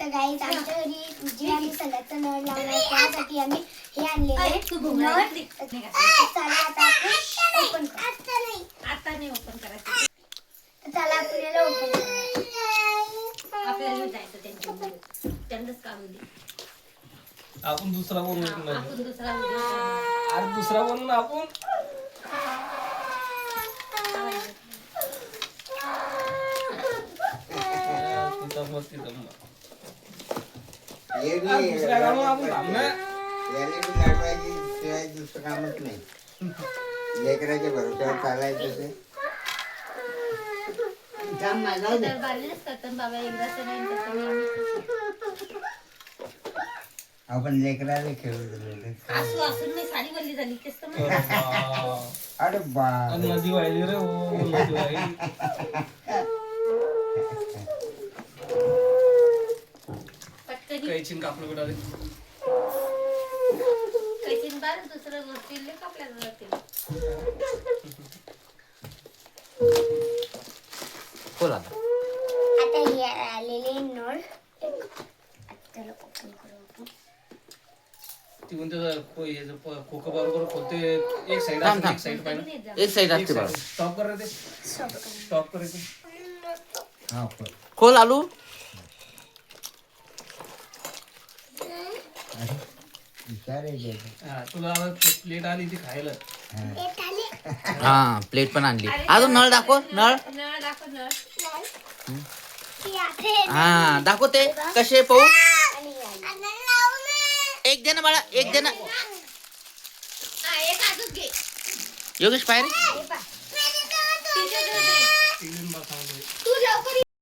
तर गाईज आमच्या घरी जे आम्ही सगळ्याचा नळ लावला त्यासाठी आम्ही हे आणलेले नळ. चला आता आपण ओपन करू. आता नाही ओपन करायचं. तर चला आपण याला ओपन करू. आपल्याला जायचं त्यांचंच काम दे. आपण दुसरा बनवू एक नवीन. आपण दुसरा व्हिडिओ करणार. अरे दुसरा बनवू ना आपण. तिथं मग तिथं मग. दुसऱ्या कामावर आपण थांब ना. शिवाय दुसरं कामच नाही. लेकराच्या भरोश्यावर चालायचं ते. तर बारीच करतात बाबा एकदाचं नाही तसं नाही. आपण लेकराला खेळू दिलेलं. असू असून मी साडी वल्ली झाली तेच तर अरे म्हणते. बा. अरे बाप आणि नदी वाहिली रे हो नदी वाहिली. पटकनी कैचीन कापलं कुठं कैचीन बार दुसऱ्या गोष्टी लय कापल्या जातील. खोल आता. आता हे आलेले नळ त्याला ओपन करू आपण. तिकडून त्याचं खोकं बरोबर खोलते. एक साईड थांब, एक साईड पाहिजे. एक साईड असते बघा. स्टॉप कर रे ते. स्टॉप करायचं. हा खोल. खोल आलू. विचारायचं. हा तुला प्लेट आली ती खायला. हा प्लेट पण आणली. अजून नळ दाखव. नळ नळ दाखव नळ. हा दाखव ते कसे पाहू. आणि आले. एक दे ना बाळा. एक दे ना. हा एक अजून घे. योगेश पाय रे. हे पहा.